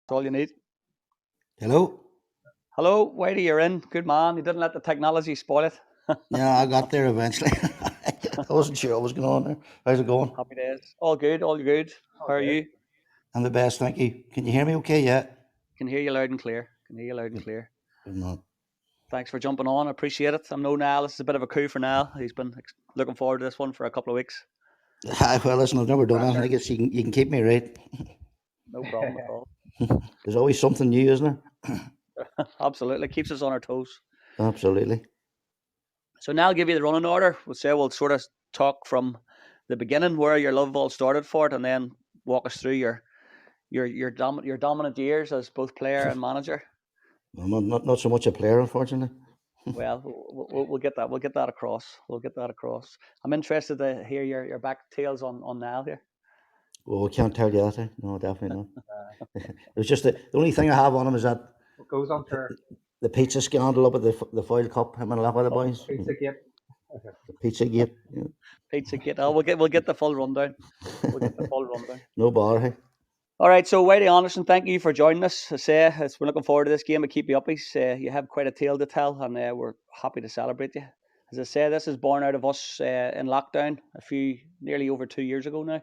All you need. Hello? Hello, Whitey, you're in. Good man. You didn't let the technology spoil it. Yeah, I got there eventually. I wasn't sure what was going on there. How's it going? Happy days. All good, all good. How are you? I'm the best, thank you. Can you hear me okay? Yeah. Can hear you loud and clear. Can hear you loud and Good, clear. good man. Thanks for jumping on. I appreciate it. I'm no Niall. This is a bit of a coup for Niall. He's been looking forward to this one for a couple of weeks. Well, listen, I've never done Pressure. anything. I guess you can keep me right. No problem at all. There's always something new, isn't there? Absolutely. Keeps us on our toes. Absolutely. So now I'll give you the running order. We'll sort of talk from the beginning where your love all started for it, and then walk us through your dominant years as both player and manager. I'm not so much a player, unfortunately. Well, we'll get that. We'll get that across. We'll get that across. I'm interested to hear your back tales on Niall here. Well, we can't tell you that. No, definitely not. It was just the only thing I have on him is that what goes on for the pizza scandal up at the Foyle Cup. Him and a lot of the boys. Pizza Gate. The pizza gate. Yeah. Pizza Gate. Oh, we'll get the full rundown. We'll get the full rundown. No bother. Hey. All right, so Whitey Anderson, thank you for joining us. I say we're looking forward to this game at Keepie Uppies. You have quite a tale to tell, and we're happy to celebrate you. As I say, this is born out of us in lockdown nearly over 2 years ago now,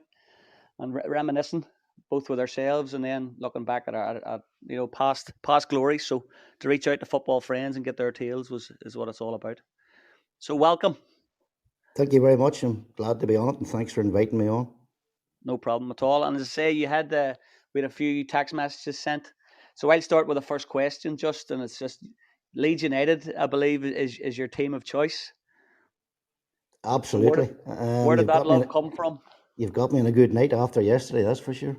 and reminiscing both with ourselves and then looking back at our past glories. So to reach out to football friends and get their tales is what it's all about. So welcome. Thank you very much. I'm glad to be on it, and thanks for inviting me on. No problem at all. And as I say, we had a few text messages sent. So I'll start with the first question, and it's just Leeds United, I believe, is your team of choice. Absolutely. So where did that love come from? You've got me in a good night after yesterday, that's for sure.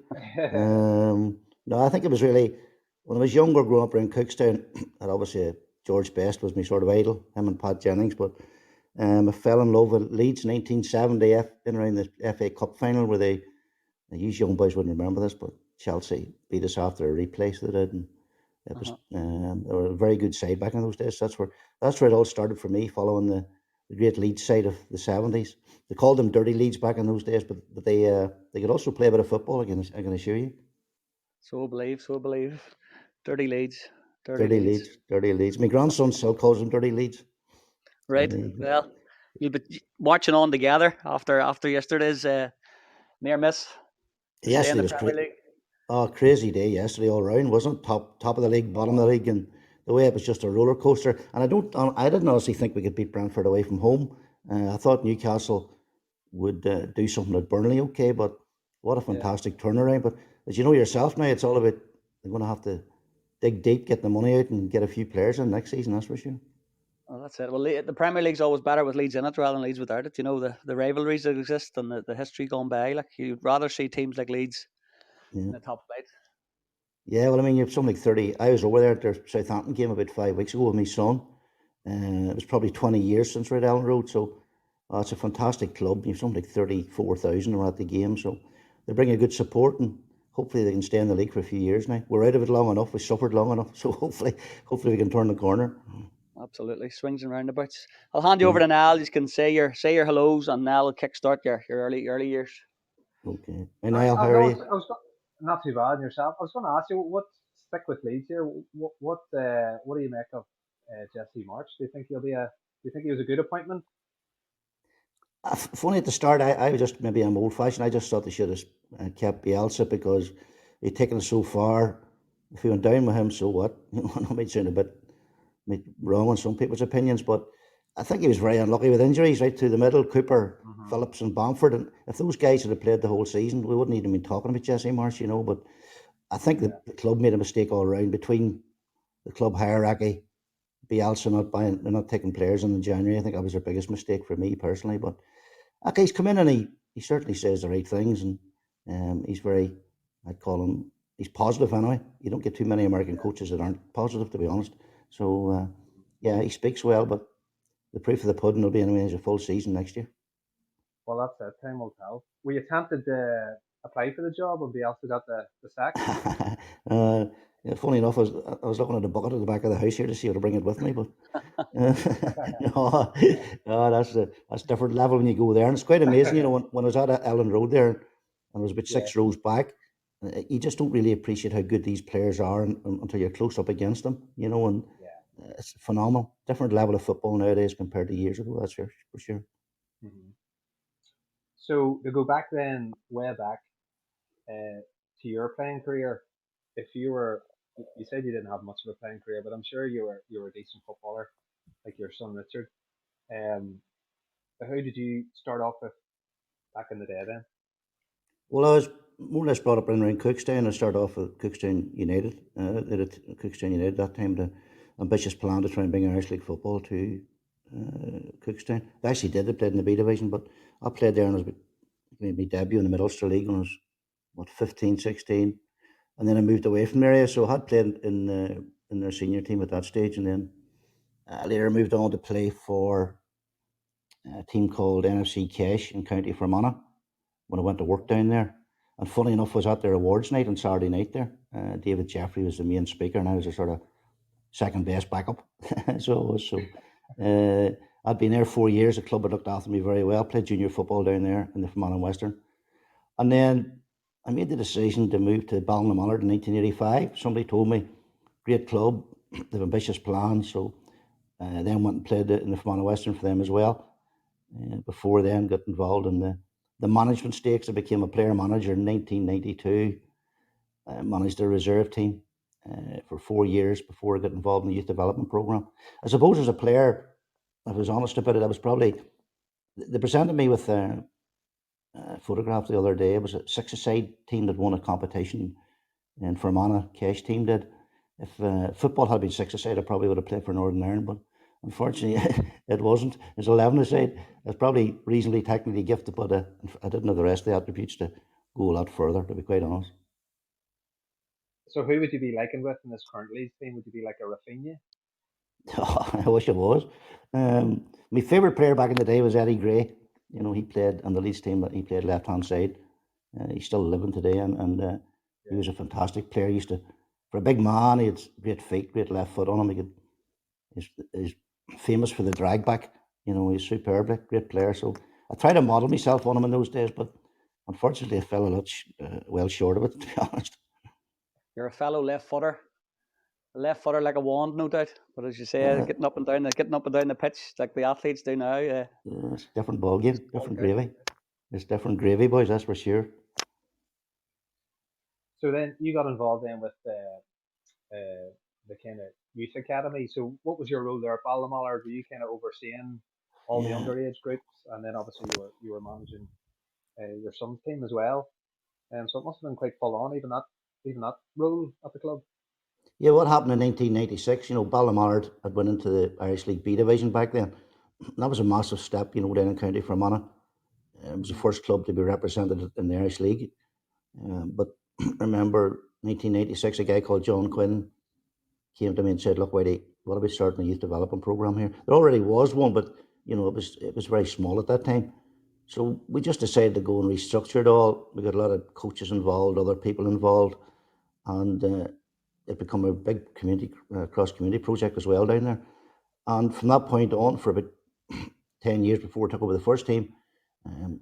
No, I think it was really, when I was younger, growing up around Cookstown, and obviously George Best was my sort of idol, him and Pat Jennings, but I fell in love with Leeds in 1970, in around the FA Cup final, where you young boys wouldn't remember this, but Chelsea beat us after a replay, so they did, and it was they were a very good side back in those days. That's where it all started for me, following the great Leeds side of the 70s. They called them Dirty Leeds back in those days, but they could also play a bit of football, I can assure you. So believe. Dirty Leeds. Dirty Leeds. My grandson still calls them Dirty Leeds. Right. Well, you'll be watching on together after yesterday's near miss. Yesterday was crazy day yesterday all round, wasn't it? Top of the league, bottom of the league, and the way it was just a roller coaster. And I didn't honestly think we could beat Brentford away from home. I thought Newcastle would do something at Burnley, okay, but what a fantastic turnaround. But as you know yourself now, it's all about, they're going to have to dig deep, get the money out, and get a few players in next season, that's for sure. Oh, that's it. Well, the Premier League's always better with Leeds in it rather than Leeds without it. You know, the rivalries that exist and the history gone by. Like, you'd rather see teams like Leeds in the top flight. Yeah, well, I mean, you have something like 30. I was over there at their Southampton game about 5 weeks ago with my son. It was probably 20 years since we're at Ellen Road, so it's a fantastic club. You have something like 34,000 were at the game, so they bring a good support, and hopefully they can stay in the league for a few years now. We're out of it long enough. We suffered long enough, so hopefully we can turn the corner. Absolutely, swings and roundabouts. I'll hand you over to Niall. You can say your hellos, and Niall will kickstart your early years. Okay. Hey, Niall, how are you? Not too bad. And yourself? I was going to ask you, stick with Leeds here. What do you make of Jesse March? Do you think he was a good appointment? Funny at the start, I just, maybe I'm old fashioned. I just thought they should have kept Bielsa because he'd taken us so far. If we went down with him, so what? I might sound a bit wrong on some people's opinions, but I think he was very unlucky with injuries right through the middle. Cooper, Phillips, and Bamford, and if those guys had played the whole season, we wouldn't even been talking about Jesse Marsh, But I think the club made a mistake all around between the club hierarchy, Bielsa not taking players in January. I think that was their biggest mistake for me personally. But he's come in and he certainly says the right things, and he's very, I'd call him he's positive anyway. You don't get too many American coaches that aren't positive, to be honest. So yeah, he speaks well, but the proof of the pudding will be anyway as a full season next year. Well, that's it. Time will tell. Were you tempted to apply for the job and be after got the sack? Yeah, funny enough, I was looking at the bucket at the back of the house here to see how to bring it with me, but no, no, that's different level when you go there, and it's quite amazing. When I was at Ellen Road there, and I was about Yeah. 6 rows back, you just don't really appreciate how good these players are until you're close up against them. And Yeah. it's phenomenal. Different level of football nowadays compared to years ago. That's for sure. Mm-hmm. So to go back then, way back to your playing career, if you said you didn't have much of a playing career, but I'm sure you were a decent footballer, like your son Richard. Um, how did you start off with back in the day then? Well, I was more or less brought up in around Cookstown. I started off at Cookstown United. Did it at Cookstown United that time. The ambitious plan to try and bring Irish League football to Cookstown. I actually did. I played in the B division, but I played there and I was made my debut in the Middlesbrough League when I was 15, 16, and then I moved away from the area. So I had played in their senior team at that stage, and then later moved on to play for a team called NFC Cash in County Fermanagh when I went to work down there. And funny enough, I was at their awards night on Saturday night there. David Jeffrey was the main speaker, and I was a sort of second best backup. Uh, I'd been there 4 years. The club had looked after me very well. Played junior football down there in the Fermanagh Western, and then I made the decision to move to Ballinamallard in 1985. Somebody told me, great club, they have ambitious plans. So then went and played in the Fermanagh Western for them as well. Before then, got involved in the management stakes. I became a player manager in 1992. Managed the reserve team for 4 years before I got involved in the youth development program. I suppose as a player, if I was honest about it, I was probably, they presented me with a photograph the other day. It was a six-a-side team that won a competition in Fermanagh. Cash team did. If football had been six-a-side, I probably would have played for Northern Ireland, but unfortunately, it wasn't. It's 11-a-side. I was probably reasonably technically gifted, but I didn't have the rest of the attributes to go a lot further, to be quite honest. So who would you be likened with in this current Leeds team? Would you be like a Rafinha? I wish it was. My favourite player back in the day was Eddie Gray. He played on the Leeds team, but he played left-hand side. He's still living today, and he was a fantastic player. He used to, for a big man, he had great feet, great left foot on him. He's famous for the drag back. He's superb, great player. So I tried to model myself on him in those days, but unfortunately, I fell a lot well short of it, to be honest. You're a fellow left footer like a wand, no doubt. But as you say, getting up and down the pitch like the athletes do now. It's a different ball game, different gravy. It's different gravy, boys. That's for sure. So then you got involved then with the kind of youth academy. So what was your role there at Ballinamallard? Were you kind of overseeing all the underage groups, and then obviously you were managing your son's team as well? And so it must have been quite full on, even that role at the club. Yeah, what happened in 1996? Ballinamallard had went into the Irish League B division back then. That was a massive step, down in County Fermanagh. It was the first club to be represented in the Irish League. But remember, 1996, a guy called John Quinn came to me and said, "Look, Whitey, what about starting a youth development program here?" There already was one, but it was very small at that time. So we just decided to go and restructure it all. We got a lot of coaches involved, other people involved, and it became a big cross community project as well down there. And from that point on, for about 10 years before I took over the first team, um,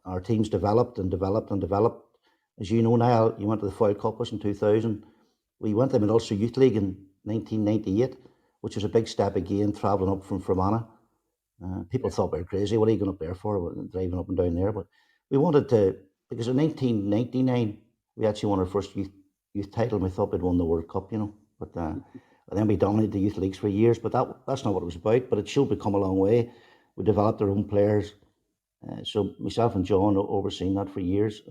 our teams developed and developed and developed. As you know, Niall, you went to the Foyle Cup in 2000. We went to the Ulster Youth League in 1998, which was a big step again, travelling up from Fermanagh. People thought we were crazy. What are you going up there for? Driving up and down there. But we wanted to, because in 1999, we actually won our first youth title, and we thought we'd won the World Cup, But then we dominated the youth leagues for years, but that's not what it was about. But it showed we come a long way. We developed our own players. So myself and John overseen that for years.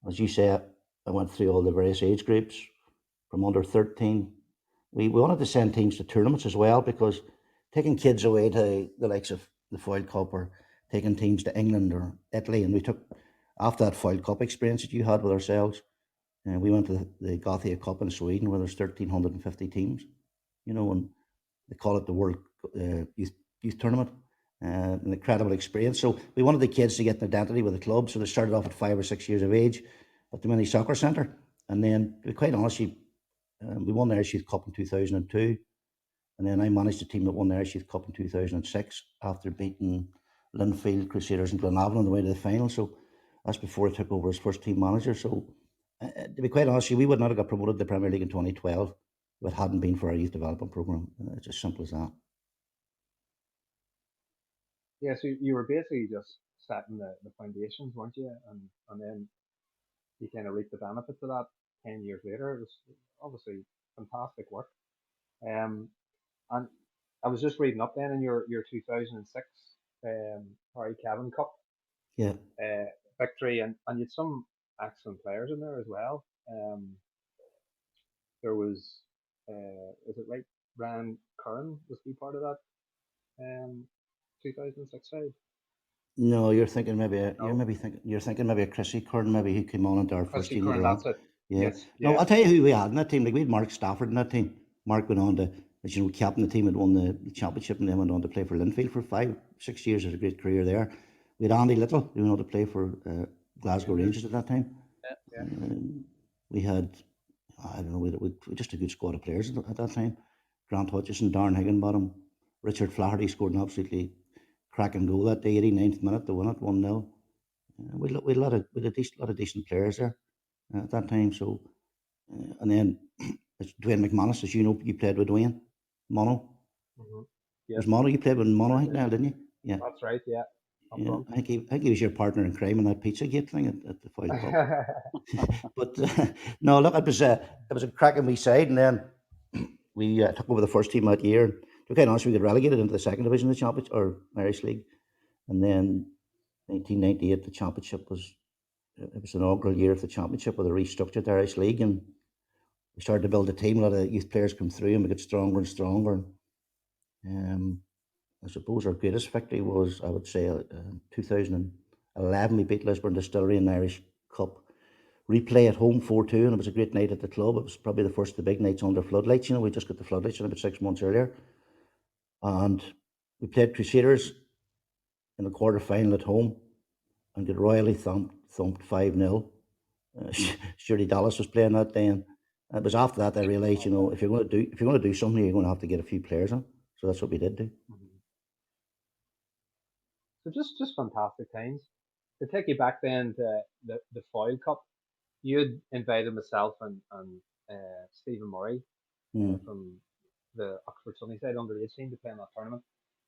As you say, I went through all the various age groups from under 13. We wanted to send teams to tournaments as well, because taking kids away to the likes of the Foyle Cup or taking teams to England or Italy, and we took, after that Foyle Cup experience that you had with ourselves, We went to the Gothia Cup in Sweden where there's 1,350 teams, and they call it the World Youth Tournament. An incredible experience. So we wanted the kids to get an identity with the club. So they started off at 5 or 6 years of age at the mini soccer centre. And then, to be quite honest, we won the Irish Youth Cup in 2002. And then I managed the team that won the Irish Youth Cup in 2006 after beating Linfield Crusaders and Glenavon on the way to the final. So that's before I took over as first team manager. So to be quite honest, we would not have got promoted to the Premier League in 2012 if it hadn't been for our youth development programme. It's as simple as that. Yeah, so you were basically just setting the foundations, weren't you? And then you kind of reap the benefits of that 10 years later. It was obviously fantastic work. Um, and I was just reading up then in your 2006 Harry Cavan Cup Yeah. victory, and you had some excellent players in there as well. There was, is it right? Ryan Curran was he part of that 2006 side? No, you're thinking maybe No, you're thinking maybe a Chrissy Curran maybe who came on into our first Christy team Curran, later on. that's it. Yeah. Yes, No, yeah. I'll tell you who we had in that team. Like we had Mark Stafford in that team. Mark went on to, as you know, captain the team, had won the championship, and then went on to play for Linfield for 5-6 years. Had a great career there. We had Andy Little, who went on to play for Glasgow Rangers at that time. Yeah. We had, I don't know, we just a good squad of players at that time. Grant Hutchison, Darren Higginbottom, Richard Flaherty scored an absolutely cracking goal that day, 89th minute to win it 1-0. We had a lot of decent players there at that time. So, and then it's Dwayne McManus, as you know, you played with Dwayne Mono. Mm-hmm. It was Yes, Mono you played with Mono, I think, exactly. now, didn't you? Yeah, That's right. Yeah, up yeah. front. I think he was your partner in crime in that Pizzagate thing at the Foyle Cup. But no, look, it was a cracking wee side, and then we took over the first team that year. To be quite honest, we got relegated into the second division of the championship or Irish League, and then 1998 the championship was. It was the inaugural year of the championship with a restructured Irish League, and we started to build a team. A lot of youth players come through, and we got stronger and stronger. And I suppose our greatest victory was, I would say, 2011. We beat Lisburn Distillery in the Irish Cup replay at home 4-2, and it was a great night at the club. It was probably the first of the big nights under floodlights. We just got the floodlights in about 6 months earlier, and we played Crusaders in the quarter final at home and got royally thumped 5-0. Shirley Dallas was playing that day, and it was after that I realised, if you're going to do something, you're going to have to get a few players on. So that's what we did do. Mhm. So just fantastic times. To take you back then to the Foyle Cup, you'd invited myself and Stephen Murray Mm. from the Oxford Sunnyside underage team to play in that tournament.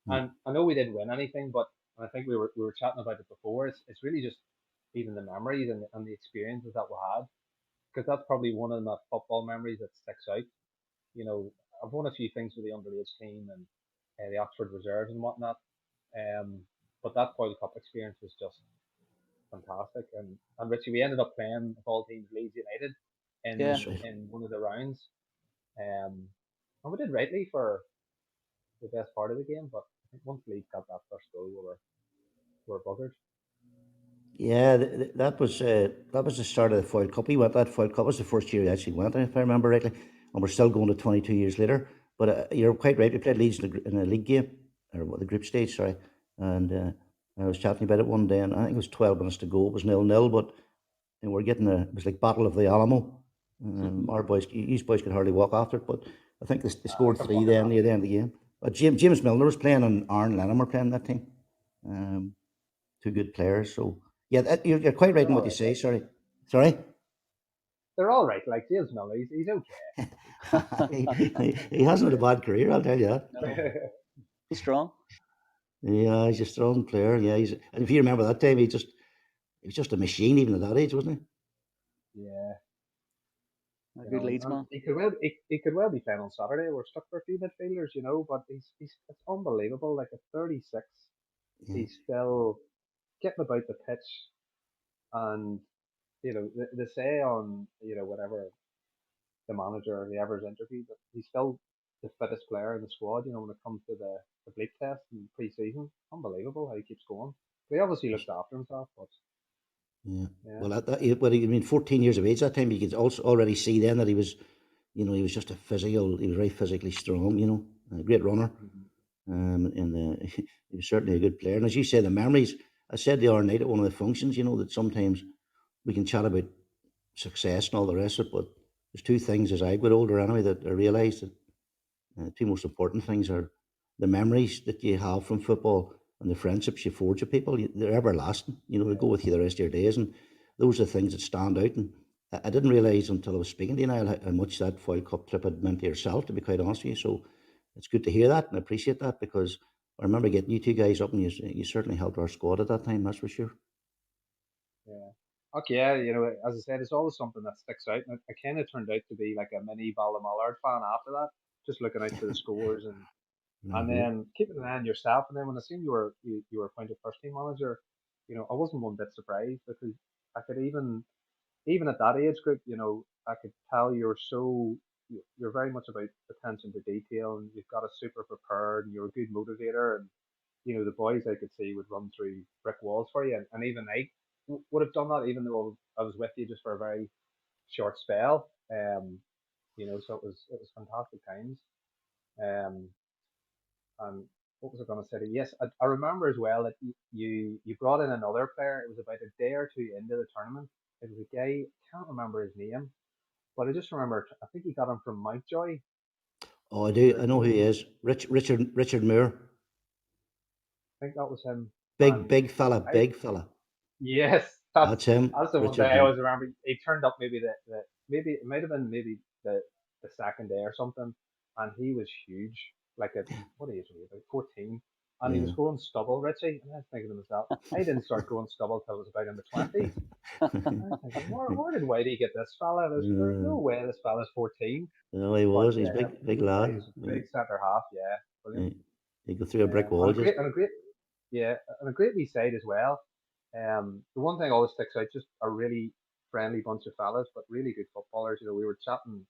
Mm. And I know we didn't win anything, but I think we were chatting about it before. It's really just even the memories and the experiences that we had, because that's probably one of my football memories that sticks out. I've won a few things with the underage team and the Oxford Reserves and whatnot. But that Foyle Cup experience was just fantastic. And Richie, we ended up playing of all teams Leeds United Yeah. That's right. in one of the rounds. And we did rightly for the best part of the game, but I think once Leeds got that first goal, we were buggered. Yeah, that was the start of the Foyle Cup. He went that Foyle Cup was the first year he actually went, if I remember rightly, and we're still going to 22 years later. But you're quite right. We played Leeds in a league game, or the group stage, sorry. And I was chatting about it one day, and I think it was 12 minutes to go. It was 0-0, but we're getting it was like Battle of the Alamo. Our boys, these boys could hardly walk after it, but I think they scored three then near the end of the game. But James Milner was playing, and Aaron Lennon were playing that team. Two good players. So yeah, you're quite right They're in all what you right. say. Sorry. They're all right. Like James Milner, he's he hasn't had a bad career, I'll tell you that. No, okay. he's strong. Yeah, he's a strong player. Yeah, and if you remember that time, he was just a machine even at that age, wasn't Yeah, A good Leeds and man. he could well be playing on Saturday. We're stuck for a few midfielders, but he's it's unbelievable. Like at 36, he? Yeah. he's still getting about the pitch, and they say on whatever the manager or whoever's interviewed that he's still the fittest player in the squad. When it comes to the bleep test and pre-season, unbelievable how he keeps going. He obviously looks after himself, but Yeah. Yeah. Well, well, I mean, 14 years of age that time, you could also already see then that he was, he was just he was very physically strong, a great runner. Mhm. And he was certainly a good player. And as you say, the memories, I said the other night at one of the functions, that sometimes we can chat about success and all the rest of it, but there's two things as I got older anyway that I realised that two most important things are the memories that you have from football and the friendships you forge with people. They're everlasting. They go with you the rest of your days, and those are the things that stand out. And I didn't realise until I was speaking to you, Niall, how much that Foyle Cup trip had meant to yourself, to be quite honest with you. So it's good to hear that and appreciate that, because I remember getting you two guys up, and you certainly helped our squad at that time, that's for sure. Yeah. Okay, yeah, as I said, it's always something that sticks out. And I kind of turned out to be like a mini Ballinamallard fan after that, just looking out for the scores and Hmm. then keeping an eye on yourself. And then when I seen you were appointed first team manager, I wasn't one bit surprised because I could even at that age group, I could tell you're very much about attention to detail and you've got a super prepared and you're a good motivator and the boys I could see would run through brick walls for you and even I would have done that even though I was with you just for a very short spell. So it was fantastic times. Um, and what was I going to say to you? Yes, I remember as well that you brought in another player. It was about a day or two into the tournament. It was a guy, can't remember his name, but I just remember I think he got him from Mountjoy. Oh, I do. Or I know who he is. Richard Moore. I think that was him. Big, And big fella. I Big fella. yes, That's him. that's the one day Richard I Moore. always remember. He turned up maybe the maybe it might have been maybe the second day or something, and he was huge. Like at what age was he? About 14, and he was Yeah. growing stubble, Richie. And I was thinking to myself, I didn't start growing stubble till I was about in the 20s. I was thinking, where did Whitey get this fella? There's no way this fella's 14. No, he But was. He's big, big yeah, lad. he was a big centre half. Yeah, brilliant. He go through a brick And wall a just. great and a great yeah, and a great wee side as well. The one thing always sticks out, just a really friendly bunch of fellas, but really good footballers. We were chatting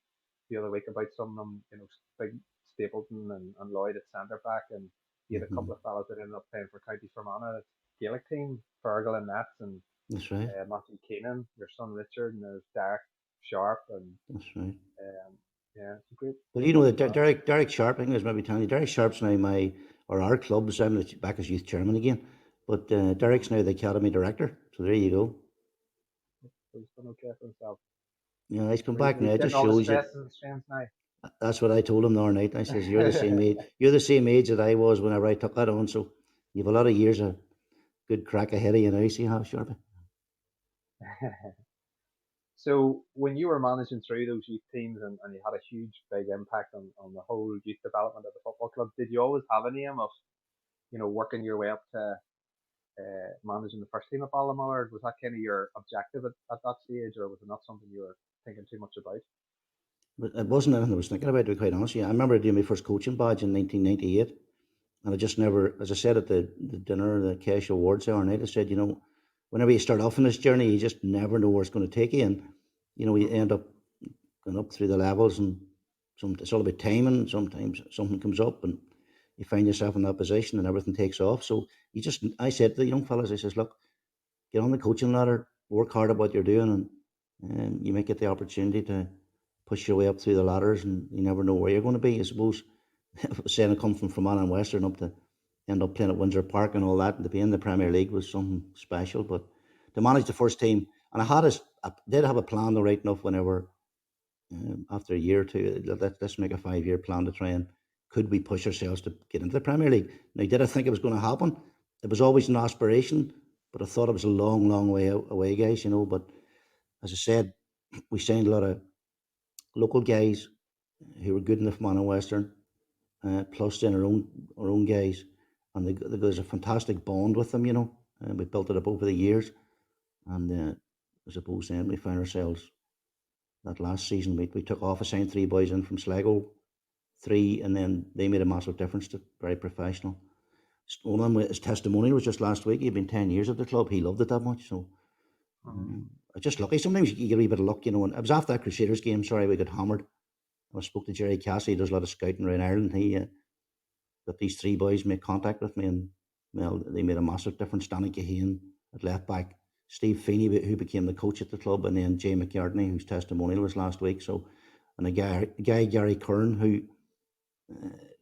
the other week about some of them, big Stapleton and Lloyd at centre back, and you had a Hmm. couple of fellas that ended up playing for County Fermanagh Gaelic team, Fergal and Nets, and That's right. Matthew Keenan, your son Richard, and there's Derek Sharp, and That's right. um, yeah, it's a great Well, great bunch that of lads. Derek Sharp, I think I was maybe telling you, Derek Sharp's now our club's, I'm back as youth chairman again, but Mm-hmm. Derek's now the academy director. So there you go. So he's done okay for himself. He's come So he's, back now. he's It getting just all the shows you. stress and the strains now. That's what I told him the other night. I says, "You're the same age. You're the same age that I was whenever I took that on. So you've a lot of years of good crack ahead of you now. See how Sharp." So when you were managing through those youth teams and you had a huge big impact on the whole youth development of the football club, did you always have an aim of working your way up to managing the first team at Ballinamallard? Was that kind of your objective at that stage, or was it not something you were thinking too much about? But it wasn't anything I was thinking about, to be quite honest with you. I remember doing my first coaching badge in 1998, and I just never, as I said at the dinner, the Cash Awards the other night, I said, whenever you start off on this journey, you just never know where it's going to take you. And, you Mm-hmm. end up going up through the levels, and it's all about timing. Sometimes something comes up, and you find yourself in that position, and everything takes off. So I said to the young fellas, I says, look, get on the coaching ladder, work hard at what you're doing, and you might get the opportunity to push your way up through the ladders, and you never know where you're going to be. I suppose, saying I come from Fermanagh and Western up to end up playing at Windsor Park and all that, and to be in the Premier League was something special. But to manage the first team, and I did have a plan though, right enough, whenever after a year or two, let's make a 5 year plan to try and could we push ourselves to get into the Premier League. Now, did I think it was going to happen? It was always an aspiration, but I thought it was a long, long way away, guys. But as I said, we signed a lot of local guys who were good enough man and Western, plus then our own guys, and there's a fantastic bond with them. And we built it up over the years, and I suppose then we found ourselves that last season we took off, signed three boys in from Sligo, three, and then they made a massive difference. To very professional. One of them, his testimonial was just last week. He'd been 10 years at the club. He loved it that much. So Mm-hmm. I just lucky. Sometimes you get a wee bit of luck, And it was after that Crusaders game. Sorry, we got hammered. I spoke to Jerry Cassie. He does a lot of scouting around Ireland. He got these three boys make contact with me, and well, they made a massive difference. Danny Kahane at left back, Steve Feeney, who became the coach at the club, and then Jay McCartney, whose testimonial was last week. So, and a guy Gary Kern, who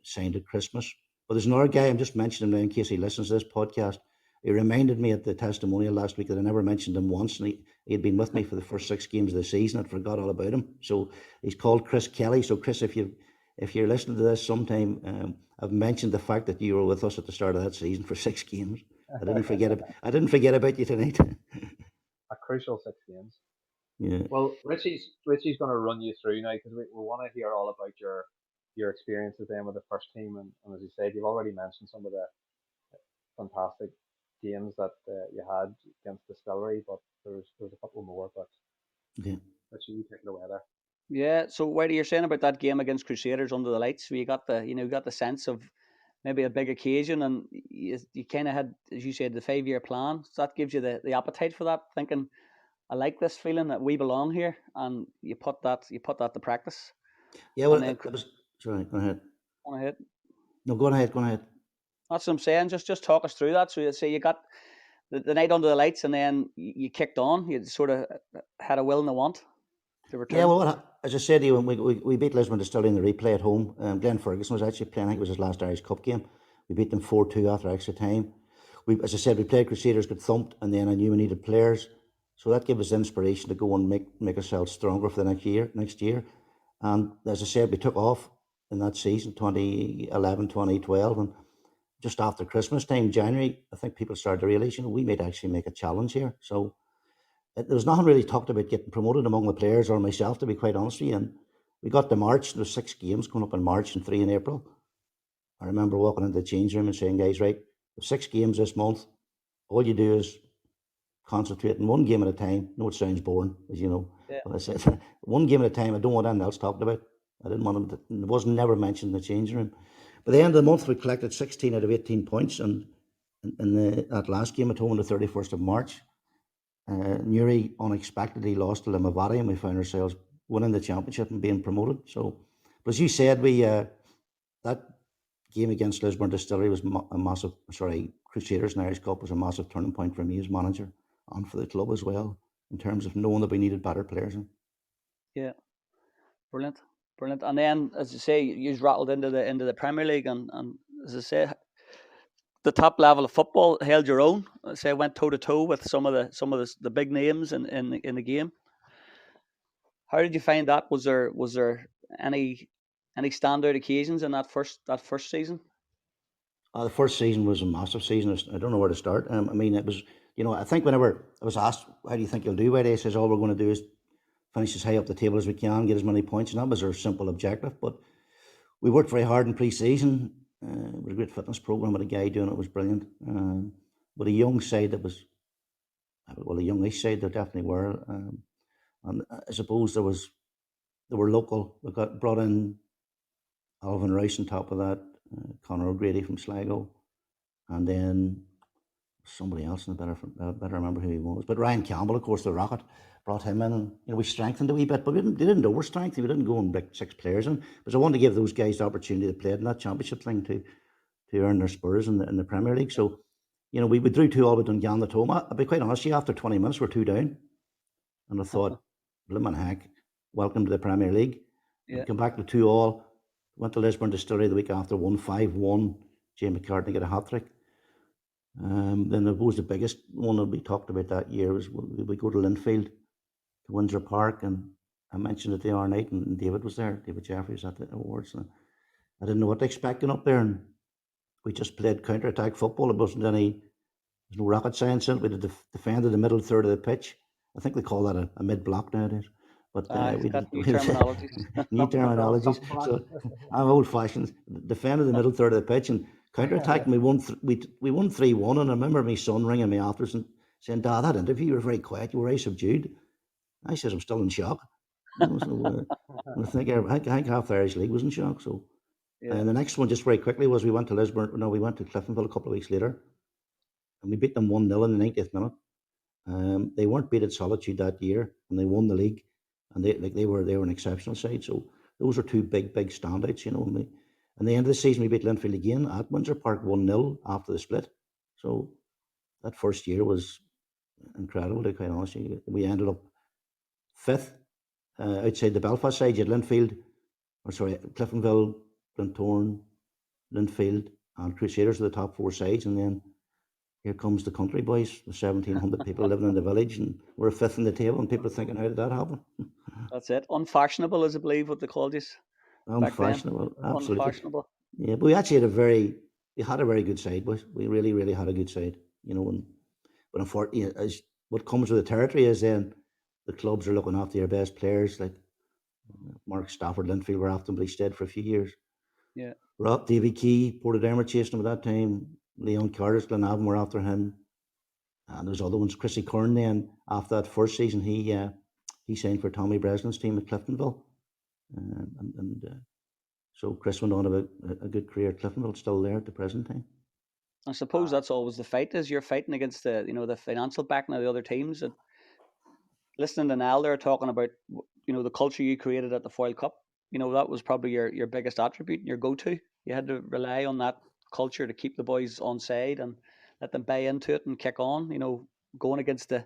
signed at Christmas. But there's another guy, I'm just mentioning him now in case he listens to this podcast. He reminded me at the testimonial last week that I never mentioned him once, and he had been with me for the first 6 games of the season. I'd forgot all about him. So he's called Chris Kelly. So Chris, if you're listening to this sometime, I've mentioned the fact that you were with us at the start of that season for 6 games. I didn't forget about you tonight. A crucial 6 games. Yeah. Well, Richie's going to run you through now because we want to hear all about your experiences then with the first team, and as you said, you've already mentioned some of the fantastic games that you had against Distillery, but there's a couple more. But Okay. Richie, you take it away there. Yeah. So what are you saying about that game against Crusaders under the lights? Where you got the sense of maybe a big occasion, and you kind of had, as you said, the 5-year plan. So that gives you the appetite for that, thinking, I like this feeling that we belong here, and you put that to practice. Yeah, well, And then it was. Sorry, go ahead. go ahead. No, go ahead. That's what I'm saying. Just talk us through that. So you say you got the night under the lights, and then you kicked on. You sort of had a will and a want to return. Yeah, well, as I said to you, when we beat Lisbon Distillery in the replay at home, Glenn Ferguson was actually playing. I think it was his last Irish Cup game. We beat them 4-2 after extra time. As I said, we played Crusaders, got thumped, and then I knew we needed players. So that gave us inspiration to go and make ourselves stronger for the next year. And as I said, we took off in that season, 2011, 2012, and just after Christmas time, January, I think people started to realise, we might actually make a challenge here. So there was nothing really talked about getting promoted among the players or myself, to be quite honest with you. And we got to March. There was 6 games coming up in March and 3 in April. I remember walking into the change room and saying, guys, right, there's 6 games this month. All you do is concentrate on one game at a time. I know it sounds boring, as you know. Yeah. But I said, one game at a time. I don't want anything else talked about. I didn't want them to, it wasn't never mentioned in the change room. By the end of the month, we collected 16 out of 18 points. And in that last game at home on the 31st of March, Newry unexpectedly lost to Limavady, and we found ourselves winning the championship and being promoted. So, but as you said, that game against Lisburn Distillery was a massive. Crusaders and Irish Cup was a massive turning point for me as manager and for the club as well, in terms of knowing that we needed better players. Yeah, brilliant. And then, as you say, you rattled into the Premier League, and as I say, the top level of football held your own. I say went toe to toe with some of the big names in the game. How did you find that? Was there any standout occasions in that first season? The first season was a massive season. I don't know where to start. I mean, it was, I think whenever I was asked, how do you think you'll do, Whitey? He says, all we're going to do is finish as high up the table as we can, get as many points, and that was our simple objective. But we worked very hard in pre-season. With a great fitness program with a guy doing it was brilliant. With a young side that was, well, a youngish side there definitely were. And I suppose they were local. We brought in Alvin Rice on top of that, Conor O'Grady from Sligo, and then somebody else, and I better remember who he was. But Ryan Campbell, of course, the Rocket, brought him in, and we strengthened a wee bit, but they didn't overstrengthen. We didn't go and break 6 players in, because I wanted to give those guys the opportunity to play in that championship thing to earn their spurs in the Premier League. So, we drew 2 all with Dungannon at home. I'll be quite honest with you, after 20 minutes, we're 2 down, and I thought, blimmin' heck, welcome to the Premier League. Yeah. Come back to 2 all. Went to Lisburn Distillery the week after, won 5-1. Jay McCartney got a hat-trick. Then there was the biggest one that we talked about that year was we go to Linfield, to Windsor Park, and I mentioned it the other night, and David was there. David Jeffrey was at the awards, and I didn't know what to expect up there, and we just played counter-attack football. It wasn't there's no rocket science in it. We defended the middle third of the pitch. I think they call that a mid-block nowadays. But we got new terminologies. New terminologies. So I'm old-fashioned. Defended the middle third of the pitch and counter-attacked. We won 3-1. And I remember my son ringing me afterwards and saying, "Dad, that interview, you were very quiet. You were very subdued." I says, "I'm still in shock." So, I think half the Irish League was in shock. So, and the next one, just very quickly, was we went to Lisburn. No, we went to Cliftonville a couple of weeks later, and we beat them 1-0 in the 90th minute. They weren't beat at Solitude that year, and they won the league. And they were an exceptional side. So those are 2 big standouts, And at the end of the season, we beat Linfield again at Windsor Park 1-0 after the split. So that first year was incredible, to be quite honest with you. We ended up fifth outside the Belfast side. You had Cliftonville, Glentoran, Linfield, and Crusaders are the top four sides, and then here comes the country boys with 1,700 people living in the village, and we're fifth in the table, and people are thinking, how did that happen? That's it. Unfashionable is, I believe, what they called you back then. Unfashionable, absolutely. Unfashionable. Yeah, but we actually had a very good side, boys. We really, really had a good side, but unfortunately, as what comes with the territory is then the clubs are looking after your best players, like Mark Stafford, Linfield were after him, but he stayed for a few years. Yeah. Rob Davy Key, Portadermer chasing him at that time. Leon Carter's Glenavon were after him. And there's other ones. Chrissy Kern then, after that first season, he signed for Tommy Breslin's team at Cliftonville. So Chris went on about a good career at Cliftonville, still there at the present time. I suppose that's always the fight, is you're fighting against the financial backing of the other teams. And listening to Nal there talking about the culture you created at the Foyle Cup, that was probably your biggest attribute and your go-to. You had to rely on that culture to keep the boys on side and let them buy into it and kick on. Going against the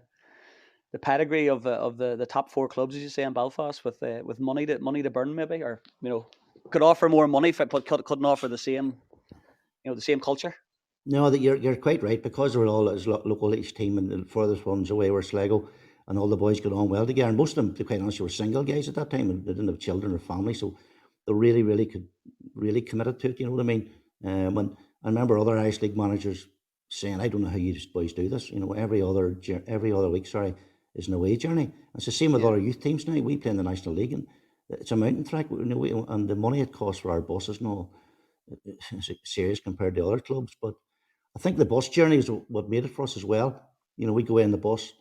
pedigree of the top four clubs, as you say, in Belfast, with money to burn, maybe, or could offer more money, but couldn't offer the same culture. No, that you're quite right, because they were all as local each team, and the furthest ones away were Sligo, and all the boys got on well together. And most of them, to be quite honest, were single guys at that time, and they didn't have children or family, so they really committed to it. You know what I mean? When I remember other Irish League managers saying, "I don't know how you boys do this." Every other week, is an away journey. It's the same with other youth teams now. We play in the National League, and it's a mountain trek. And the money it costs for our buses and all is serious compared to other clubs, but I think the bus journey is what made it for us as well. We go in the bus.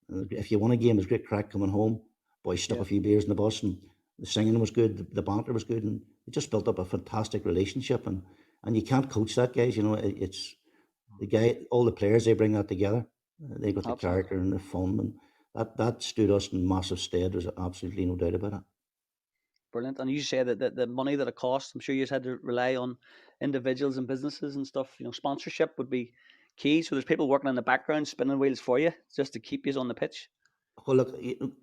If you won a game, there's great crack coming home. Boys stuck a few beers in the bus, and the singing was good, the banter was good, and it just built up a fantastic relationship. And you can't coach that, guys. It's the guy, all the players, they bring that together. They got the character and the fun, and that stood us in massive stead. There's absolutely no doubt about it. Brilliant. And you say that the money that it costs, I'm sure you had to rely on individuals and businesses and stuff. Sponsorship would be key. So there's people working in the background spinning wheels for you just to keep you on the pitch. Well, look,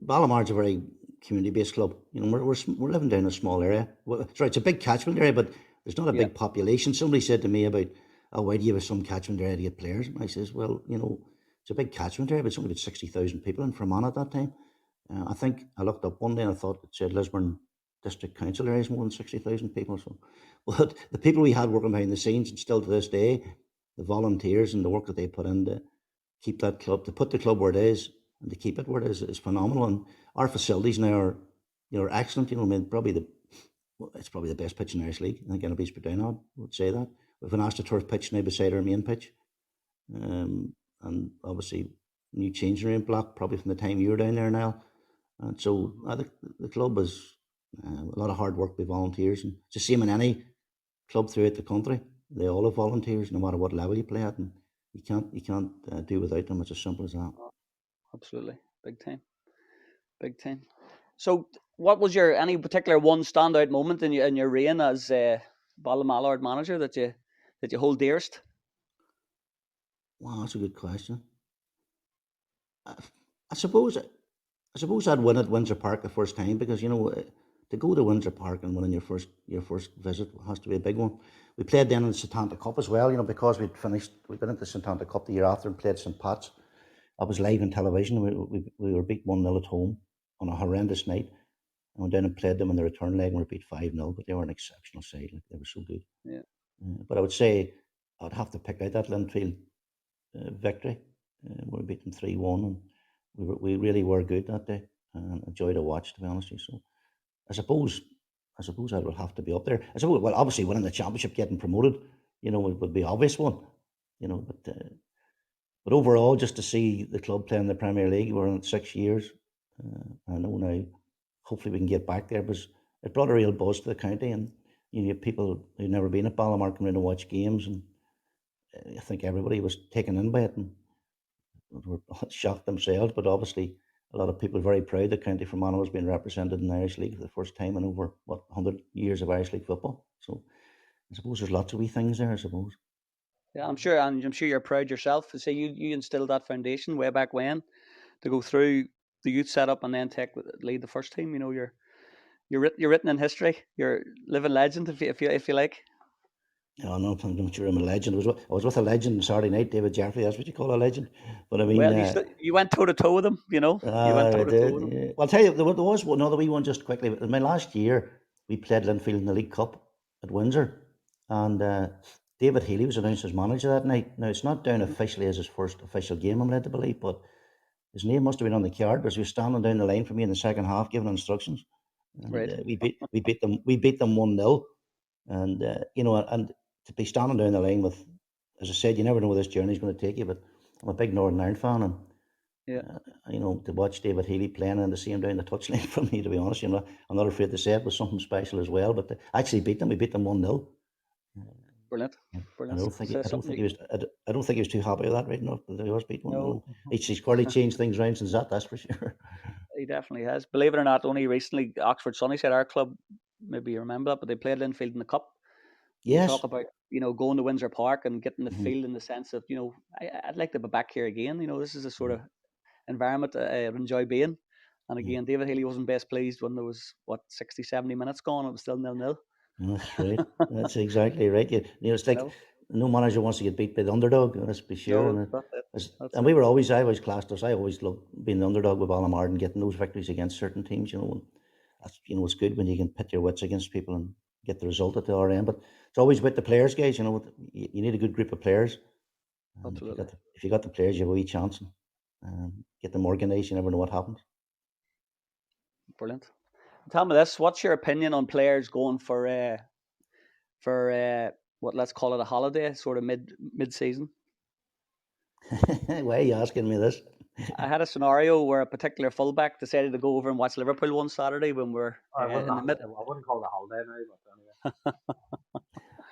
Ballinamallard's a very community-based club. We're living down a small area. Well, sorry, it's a big catchment area, but there's not a big population. Somebody said to me about, why do you have some catchment area to get players? And I says, well, it's a big catchment area, but it's only about 60,000 people in Fermanagh at that time. I think I looked up one day and I thought it said Lisburn District Council area is more than 60,000 people. So, but the people we had working behind the scenes, and still to this day, the volunteers and the work that they put in to keep that club, to put the club where it is, and to keep it where it is phenomenal. And our facilities now are excellent. It's probably the best pitch in the Irish League. I think anybody's put down on would say that. We've an AstroTurf pitch now beside our main pitch, and obviously new changing room block probably from the time you were down there now. And so I think the club is a lot of hard work by volunteers, and it's the same in any club throughout the country. They all have volunteers, no matter what level you play at, and you can't do without them. It's as simple as that. Absolutely, big time. So, what was any particular one standout moment in your reign as Ballinamallard manager that you hold dearest? Wow, that's a good question. I suppose I'd win at Windsor Park the first time, because to go to Windsor Park and win your first visit has to be a big one. We played then in the St. Cup as well, because we got into the St. Cup the year after and played St. Pat's. I was live on television. We were beat 1-0 at home on a horrendous night. I went down and played them in the return leg and we were beat 5-0, but they were an exceptional side. They were so good. Yeah. But I would say I'd have to pick out that Linfield victory. We beat them 3-1, and we really were good that day, and enjoyed to watch, to be honest with you. So I suppose I would have to be up there. I suppose, well, obviously winning the championship, getting promoted, would be obvious one, but overall, just to see the club playing in the Premier League, we're in 6 years. I know now, hopefully we can get back there, because it brought a real buzz to the county, and you have people who'd never been at Ballinamallard coming in to watch games, and I think everybody was taken in by it and were shocked themselves. But obviously, a lot of people are very proud that County Fermanagh was being represented in the Irish League for the first time in over 100 years of Irish League football. So I suppose there's lots of wee things there, I suppose. Yeah, I'm sure, and I'm sure you're proud yourself to say you instilled that foundation way back when to go through the youth setup and then lead the first team. You know, you're written in history. You're living legend if you like. Yeah, no, I'm sure I'm a legend. I was with a legend on Saturday night, David Jeffrey. That's what you call a legend. But I mean, Well, you went toe to toe with them. You know, you went toe I to toe did. with them. Yeah. Well, I'll tell you, there was another wee one just quickly. In my last year, we played Linfield in the League Cup at Windsor, and David Healy was announced as manager that night. Now, it's not down officially as his first official game, I'm led to believe, but his name must have been on the card because he was standing down the line for me in the second half giving instructions. And Right. we beat them 1-0. And and to be standing down the line with, as I said, you never know where this journey is going to take you. But I'm a big Northern Ireland fan, and Yeah. to watch David Healy playing and to see him down the touchline for me, to be honest, I'm not afraid to say it was something special as well. But actually beat them. We beat them 1-0. Brilliant. And I Brilliant. don't think So I don't something think he was I don't think he was too happy with that, right enough. But he was beat 1-0. no, He's quite changed things around since that. That's for sure. he definitely has. Believe it or not, only recently Oxford Sunnyside, our club, maybe you remember that, but they played Linfield in the cup. You talk Yes. about going to Windsor Park and getting the Mhm. feel in the sense of I'd like to be back here again. This is a sort of environment I enjoy being. And Yeah. again, David Healy wasn't best pleased when there was 60, 70 minutes gone. It was still 0-0. That's right. That's exactly right. It's You like know, no manager wants to get beat by the underdog. Let's be sure. no, And that's it. That's and it. I always classed us. I always loved being the underdog with Ballinamallard and getting those victories against certain teams. And that's it's good when you can pit your wits against people and get the result at the other end. But it's always with the players, guys. You need a good group of players, and Absolutely. if you got the players, you have a wee chance. And get them organised. You never know what happens. Brilliant. Tell me this: what's your opinion on players going for what, let's call it, a holiday, sort of mid season? Why are you asking me this? I had a scenario where a particular fullback decided to go over and watch Liverpool one Saturday when we're in the mid. I wouldn't call it a holiday now, but anyway.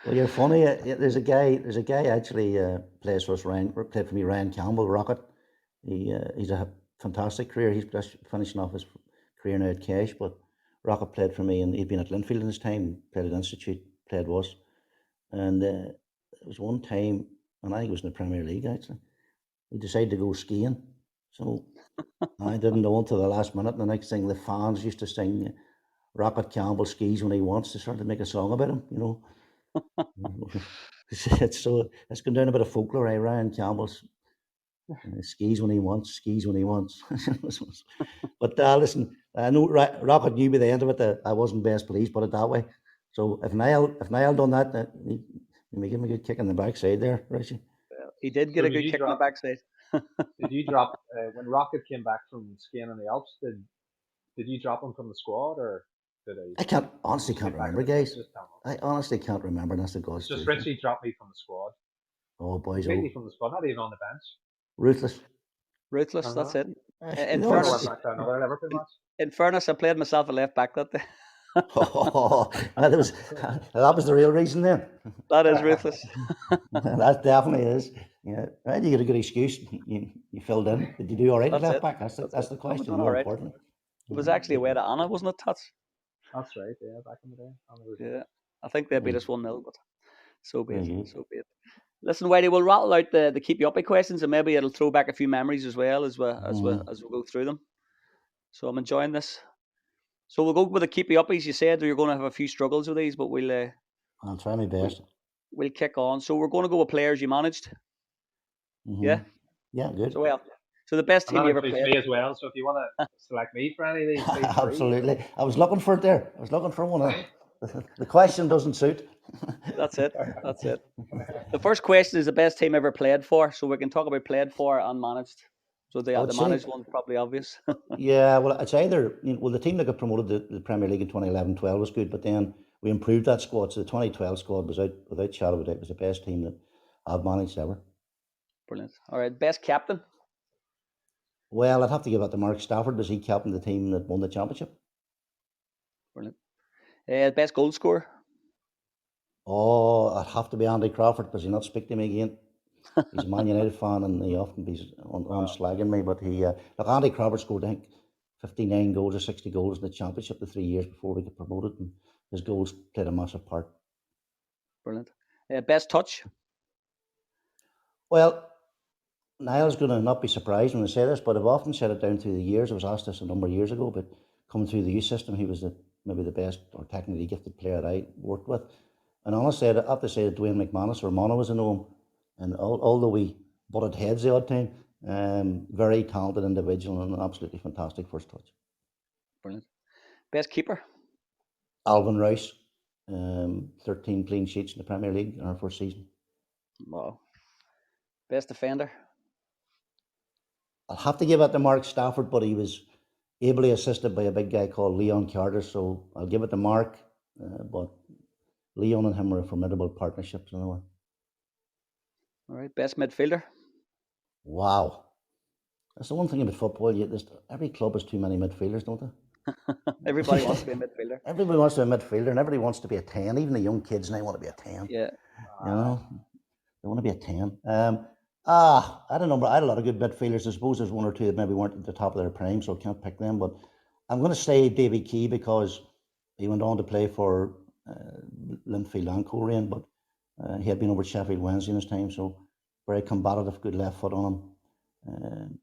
Well, you're funny. There's a guy. There's a guy actually plays for us. Played for me. Ryan Campbell, Rocket. He's a fantastic career. He's just finishing off his career now at Cash. But Rocket played for me, and he'd been at Linfield in his time. Played at Institute. Played with us. And it was one time, and I think it was in the Premier League actually. He decided to go skiing. So I didn't know until the last minute. And the next thing, the fans used to sing Rocket Campbell skis when he wants. To start to make a song about him. It's gone down a bit of folklore, eh? Ryan Campbell's skis when he wants, skis when he wants. But listen, I know Rocket knew by the end of it that I wasn't best pleased, put it that way. So if Niall done that, he may give me a good kick in the backside there, Richie. He did get So a good kick in the backside. did you drop when Rocket came back from skiing in the Alps? Did you drop him from the squad, or did I? I can't Did you honestly stick can't back remember, in the team? guys. Just tell me. I honestly can't remember. That's the It's God's just truth. Richie dropped me from the squad, Oh boys, completely oh from the squad, not even on the bench. ruthless. Ruthless. Uh huh. That's it. In I never fairness, went back to another Liverpool match. I played myself a left back that day. Oh, that was the real reason then. That is ruthless. That definitely is. Yeah, right. You get a good excuse. You filled in. Did you do all right at That's left it. back? That's the, That's that's it. the No, we're question. doing all More right. importantly. It was actually away to Anna, wasn't it, Tats? That's right. Yeah, back in the day. And it was, Yeah. I think they beat us 1-0, but so be Very it. good. So be it. Listen, Whitey, we'll rattle out the Keepie Uppie questions, and maybe it'll throw back a few memories as well as we go through them. So I'm enjoying this. So we'll go with the Keepie Uppies. You said you're going to have a few struggles with these, but I'll try my best. we'll kick on. So we're going to go with players you managed. Yeah. Yeah, good. So the best and team that you ever includes played. me as well. So if you want to select me for any of these, feel free. Absolutely. I was looking for it there. I was looking for one. The question doesn't suit. That's it. That's it. The first question is the best team ever played for. So we can talk about played for and managed. So I the would say, managed one's probably obvious. yeah, well, it's either, the team that got promoted to the Premier League in 2011-12 was good, but then we improved that squad. So the 2012 squad was without shadow of a doubt, was the best team that I've managed ever. Brilliant. All right. Best captain. Well, I'd have to give that to Mark Stafford because he captained the team that won the championship. Brilliant. Best goal scorer. Oh, I'd have to be Andy Crawford because he'll not speak to me again. He's a Man United fan and he often be on slagging me. But look, Andy Crawford scored, I think, 59 goals or 60 goals in the championship the 3 years before we got promoted, and his goals played a massive part. Brilliant. Best touch. Well, Niall's going to not be surprised when I say this, but I've often said it down through the years. I was asked this a number of years ago, but coming through the youth system, he was maybe the best or technically gifted player that I worked with. And honestly, I have to say that Dwayne McManus or Mono was a know him, and although we butted heads the odd time, very talented individual and an absolutely fantastic first touch. Brilliant. Best keeper? Alvin Rice, 13 clean sheets in the Premier League in our first season. Wow. Best defender? I'll have to give it to Mark Stafford, but he was ably assisted by a big guy called Leon Carter, so I'll give it to Mark, but Leon and him were a formidable partnership. All right. Best midfielder? Wow. That's the one thing about football. Every club has too many midfielders, don't they? Everybody wants to be a midfielder. Everybody wants to be a midfielder, and everybody wants to be a 10. Even the young kids now want to be a 10. Yeah. You know, they want to be a 10. I had a number. I had a lot of good midfielders. I suppose there's one or two that maybe weren't at the top of their prime, so I can't pick them. But I'm going to say Davy Key because he went on to play for Linfield and Coleraine, but he had been over at Sheffield Wednesday in his time, so very combative, good left foot on him.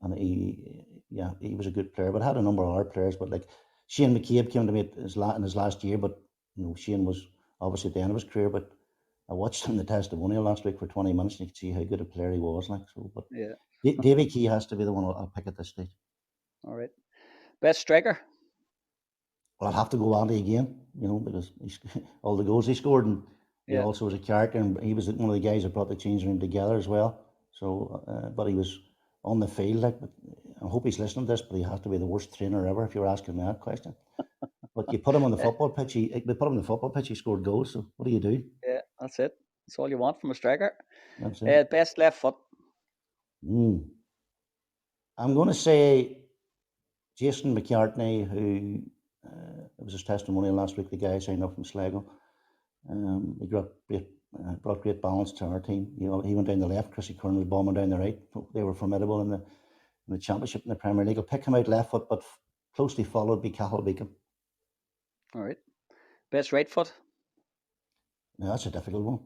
And he was a good player, but had a number of other players. But like Shane McCabe came to me in his last year, but Shane was obviously at the end of his career. But I watched him in the testimonial last week for 20 minutes, and you could see how good a player he was. Like so, but yeah, Davy Key has to be the one I'll pick at this stage. All right. Best striker? Well, I'll have to go Andy again, because all the goals he scored, and he also was a character, and he was one of the guys that brought the change room together as well. So, but he was on the field, like, I hope he's listening to this, but he has to be the worst trainer ever if you're asking me that question. But you put him on the football pitch, he scored goals, so what do you do? Yeah, that's it. That's all you want from a striker. That's it. Best left foot? I'm going to say Jason McCartney, who, it was his testimonial last week, the guy signed up from Sligo. He brought great balance to our team. He went down the left, Chrissy Kern was bombing down the right. They were formidable in the championship in the Premier League. I'll pick him out left foot, but closely followed by Cathal Beacom. All right. Best right foot? Now, that's a difficult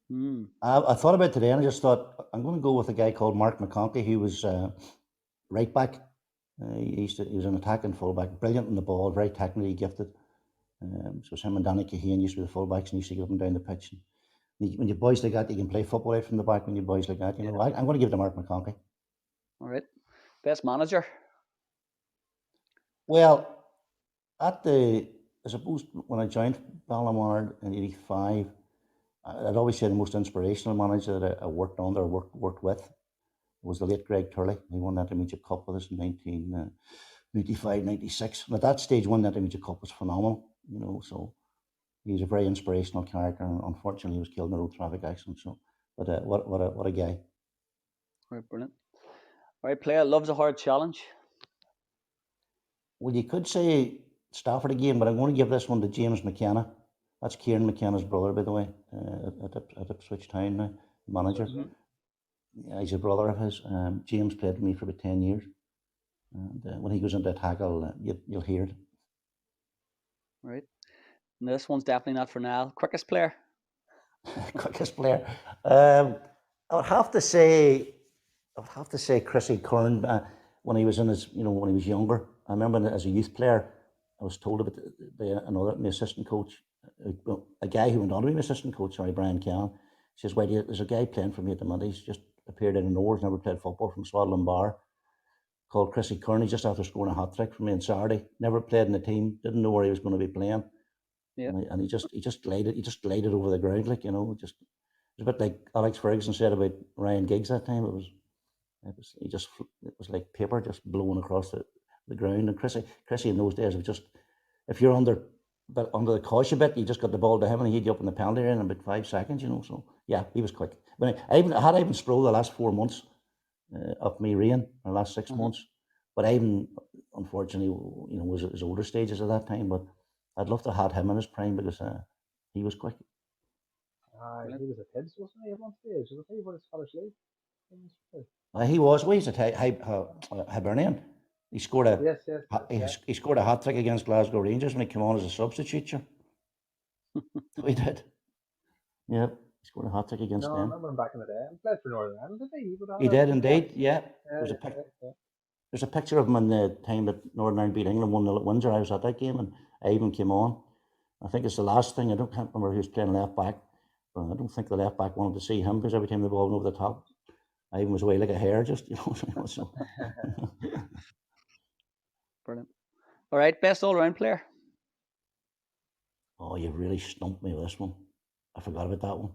one. I thought about it today, and I just thought I'm going to go with a guy called Mark McConkey, who was right back. He was an attacking fullback, brilliant on the ball, very technically gifted. So it was him and Danny Kahane used to be the fullbacks, and used to get up and down the pitch. And when you boys like that, you can play football out from the back. When you boys like that, I'm going to give it to Mark McConkey. All right. Best manager? Well, I suppose when I joined Ballinamallard in '85, I'd always say the most inspirational manager that I worked under or worked with was the late Greg Turley. He won that Intermediate Cup with us in 1995, 96. And at that stage, winning that Intermediate Cup was phenomenal, so he was a very inspirational character, and unfortunately he was killed in a road traffic accident. So, but what a guy. All right, brilliant. All right, player loves a hard challenge. Well, you could say Stafford again, but I'm going to give this one to James McKenna. That's Kieran McKenna's brother, by the way, at Ipswich Town now, manager. Mm-hmm. Yeah, he's a brother of his. James played with me for about 10 years. And when he goes into a tackle, you'll hear it. Right. And this one's definitely not for Niall. Quickest player? Quickest player. I would have to say Chrissy Kern when he was in his, when he was younger. I remember as a youth player, I was told about my assistant coach, a guy who went on to be my assistant coach, Brian Cavan. He says, "Whitey, there's a guy playing for me at the minute. He's just appeared out of nowhere, never played football, from Swaddling Bar, called Chrissy Kern. Just after scoring a hat trick for me on Saturday. Never played in the team, didn't know where he was going to be playing. Yeah. And he just glided over the ground, like, just it was a bit like Alex Ferguson said about Ryan Giggs that time. It was like paper just blowing across the ground. And Chrissy in those days was just, if you're under the cosh a bit, you just got the ball to him and he'd you up in the penalty area in about 5 seconds, So yeah, he was quick. But I had Ivan Sproul the last 4 months of me reign, or last 6 months. But Ivan, unfortunately, was at his older stages at that time. But I'd love to have had him in his prime because he was quick. He was at Hibs, wasn't he, at one stage? Was he for the Scottish League? He was. Well, he's at Hibernian. He scored he scored a hat trick against Glasgow Rangers when he came on as a substitute. He did. Yeah, scored a hat trick against No, I them. remember him back in the day. He played for Northern Ireland, did he? He did indeed, yeah. Yeah, There's a yeah, yeah. there's a picture of him in the time that Northern Ireland beat England 1-0 at Windsor. I was at that game and I even came on. I think it's the last thing. Can't remember who was playing left back. But I don't think the left back wanted to see him because every time the ball went over the top, I even was away like a hare, just, you know. So. Brilliant. All right, best all-round player. Oh, you really stumped me with this one. I forgot about that one.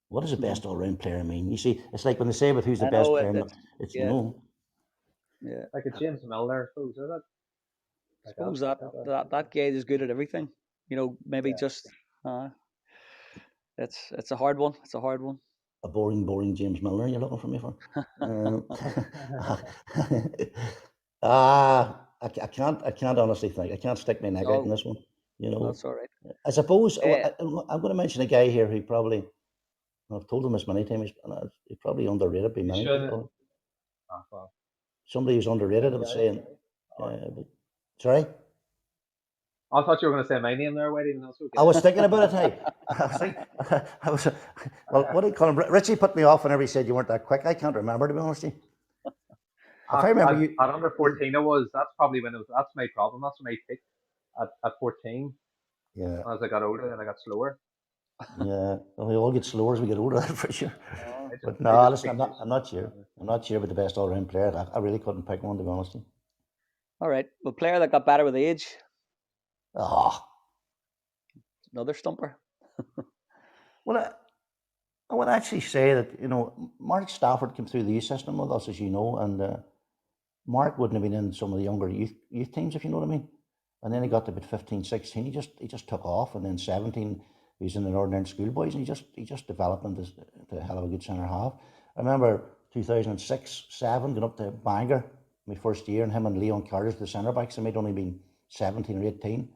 What does the best all-round player mean? You see, it's like when they say about who's the I best know player, it's, yeah, Like a James Milner, I suppose, is it? I suppose that guy is good at everything. Maybe Yeah. just it's a hard one. It's a hard one. a boring James Milner you're looking for me for. I can't honestly think. I can't stick my neck out in this one. That's all right. I suppose I'm going to mention a guy here who probably, I've told him this many times, he's probably underrated by many people. Well. Somebody who's underrated, I was saying. Sorry? I thought you were going to say my name there, Whitey. Okay. I was thinking about it, hey. Well, what do you call him? Richie put me off whenever he said you weren't that quick. I can't remember, to be honest with you. If I remember you... At under 14 that's probably when that's my problem. That's when I picked at 14. Yeah. As I got older, then I got slower. Yeah, well, we all get slower as we get older, that's for sure. But no, listen, I'm not sure. I'm not sure about the best all-round player. I really couldn't pick one, to be honest with you. All right. Well, player that got better with age. Another stumper. Well, I would actually say that, Mark Stafford came through the youth system with us, as you know, and Mark wouldn't have been in some of the younger youth teams, if you know what I mean. And then he got to about 15, 16, he just took off, and then 17, he was in the Northern Ireland schoolboys, and he just developed into a hell of a good centre half. I remember 2006-07 going up to Bangor, my first year, and him and Leon Carter's the centre backs, and they'd only been 17 or 18.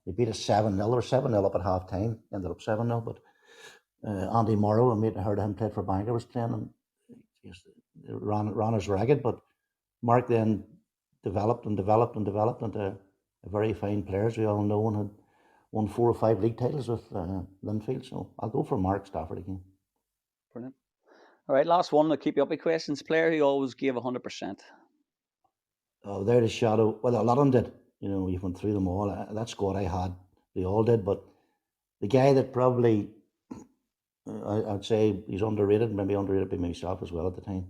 They beat us 7-0 or 7-0 up at half time, ended up 7-0, but Andy Morrow, a mate I heard of him played for Bangor, was playing, and ran as ragged, but Mark then developed into a very fine player, as we all know, and had won 4 or 5 league titles with Linfield. So I'll go for Mark Stafford again. Brilliant. All right, last one. The Keepie Uppies questions. Player who always gave 100%. Oh, they're the shadow. Well, a lot of them did. You went through them all. That squad I had, they all did. But the guy that probably, I'd say he's underrated, maybe underrated by myself as well at the time,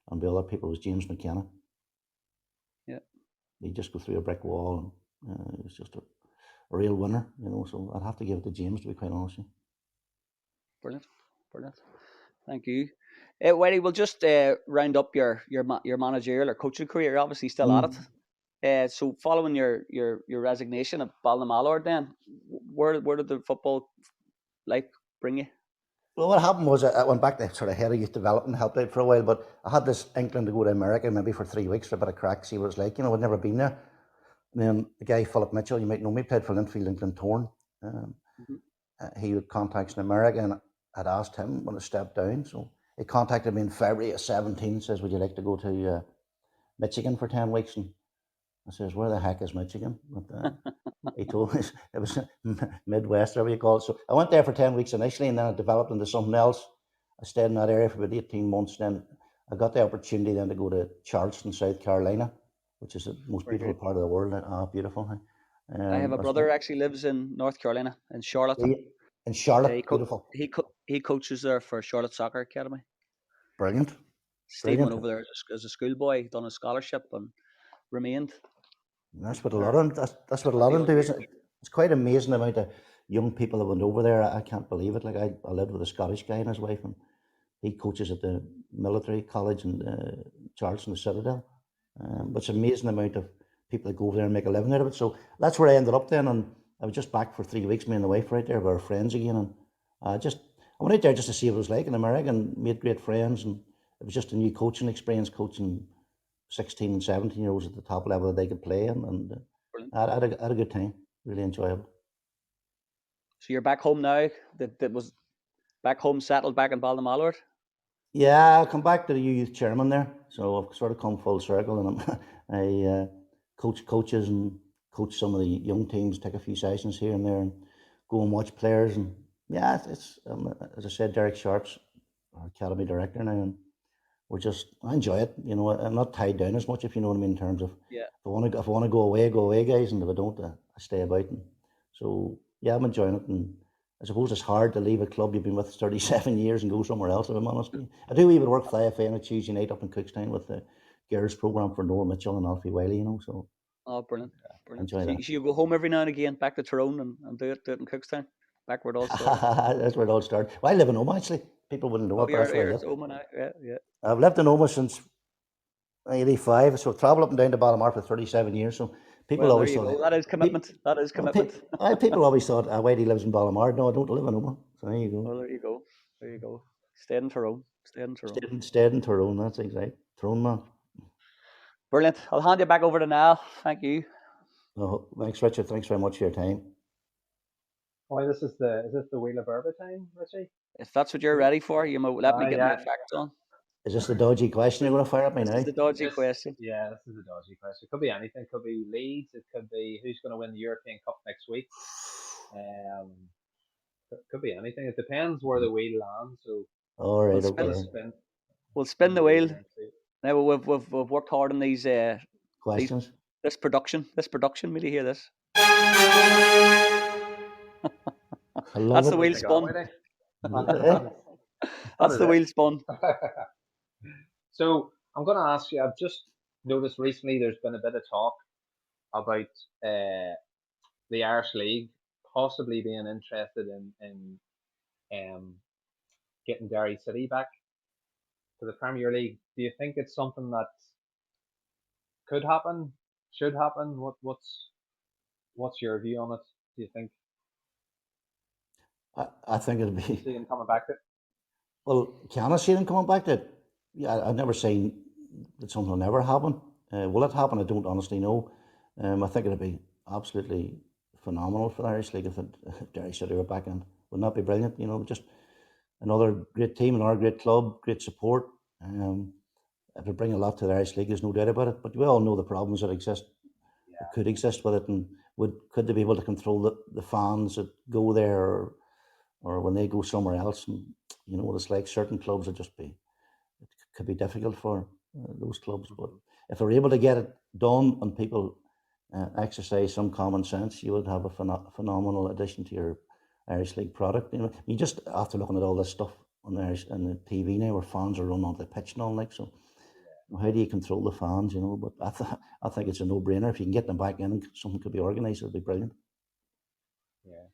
and by other people, was James McKenna. Yeah. He'd just go through a brick wall, and he was just a real winner, so I'd have to give it to James, to be quite honest with you. Brilliant. Thank you. Whitey, we'll just round up your managerial or coaching career. You're obviously still at it. So following your resignation at Ballinamallard, then where did the football life bring you? Well, what happened was I went back to sort of head of youth development, helped out for a while, but I had this inkling to go to America maybe for 3 weeks for a bit of crack, see what it's like. I'd never been there. And then the guy, Philip Mitchell, you might know me, played for Linfield and Glentoran. He would contact in America, and I'd asked him when I stepped down. So he contacted me in February of 17, says, would you like to go to Michigan for 10 weeks? And I says, where the heck is Michigan? But he told me it was Midwest, whatever you call it. So I went there for 10 weeks initially, and then I developed into something else. I stayed in that area for about 18 months. Then I got the opportunity then to go to Charleston, South Carolina, which is the most beautiful part of the world. Beautiful. I have a brother actually lives in North Carolina, in Charlotte. In Charlotte, beautiful. He coaches there for Charlotte Soccer Academy. Brilliant. Steve went over there as a schoolboy, done a scholarship, and remained. That's what a lot of them. That's what a lot of them do, isn't it? It's quite amazing the amount of young people that went over there. I can't believe it. Like I lived with a Scottish guy and his wife, and he coaches at the military college in Charleston, the Citadel. But it's amazing the amount of people that go over there and make a living out of it. So that's where I ended up then, and I was just back for 3 weeks. Me and the wife right there, we were friends again, and I went out there just to see what it was like in America, and made great friends. And it was just a new coaching experience, coaching 16 and 17-year-olds at the top level that they could play, and I had a good time. Really enjoyable. So you're back home now? That was back home, settled back in Ballinamallard? Yeah, I'll come back to the youth chairman there. So I've sort of come full circle, and I coach coaches and coach some of the young teams, take a few sessions here and there, and go and watch players and Yeah, it's as I said, Derek Sharp's our academy director now, and I enjoy it. You know, I'm not tied down as much, if you know what I mean, in terms of Yeah. if I want to go away, guys, and if I don't, I stay about. And so yeah, I'm enjoying it, and I suppose it's hard to leave a club you've been with 37 years and go somewhere else. If I'm honest, I do even work for the IFA on a Tuesday night up in Cookstown with the girls program for Noel Mitchell and Alfie Wiley. You know, so Oh, brilliant, I brilliant. enjoy So that. you go home every now and again, back to Tyrone and do it in Cookstown, back where it all started. That's where it all started. Well, I live in Oma actually. People wouldn't know Oh, it, but that's where I you're live. at home now. Yeah, yeah. I've lived in Oma since 85, so travel up and down to Ballinamallard for 37 years. So people Well, there always you thought, go. That is people, commitment. That is commitment. people always thought, Whitey lives in Ballinamallard. No, I don't live in Oma. So there you go. Well, there you go. There you go. Stay in Tyrone. Stay in Tyrone. Stayed in Tyrone. That's exact. Tyrone man. Brilliant. I'll hand you back over to Niall. Thank you. Oh, thanks, Richard. Thanks very much for your time. Oh, is this the Wheel of Burba time, Richie? If that's what you're Is it? ready for, you might let me get my Yeah. effects on. Is this the dodgy question you're going to fire at me This is now? the dodgy This, question. yeah, this is a dodgy question. It could be anything. It could be Leeds. It could be who's going to win the European Cup next week. Um, could be anything. It depends where the wheel lands. So All We'll right, I'm going spin. to okay. We'll spin spin the the wheel wheel. and see. Now we've worked hard on these Questions? this production. This production. Will you hear this? I love That's What the do you wheel think of that, spun. Whitey? it. That That's is the wheel spun. it. So I'm going to ask you. I've just noticed recently there's been a bit of talk about the Irish League possibly being interested in getting Derry City back to the Premier League. Do you think it's something that could happen? Should happen? What's your view on it? Do you think I think it'd you be. see them coming back to it? Well, can I see them coming back to it? Yeah, I've never seen that something will never happen. Will it happen? I don't honestly know. I think it'd be absolutely phenomenal for the Irish League if Derry City were back in. Would not be brilliant? You know, just another great team, another great club, great support. It would bring a lot to the Irish League. There's no doubt about it. But we all know the problems that exist, that Yeah. could exist with it, and could they be able to control the fans that go there, or when they go somewhere else? And you know what it's like. Certain clubs would just be could be difficult for those clubs. But Mhm. if we're able to get it done and people exercise some common sense, you would have a phenomenal addition to your Irish League product. You know, you just after looking at all this stuff on the Irish and the TV now, where fans are running onto the pitch and all like so. How do you control the fans? You know, but I think it's a no-brainer if you can get them back in and something could be organised. It'd be brilliant. Yeah.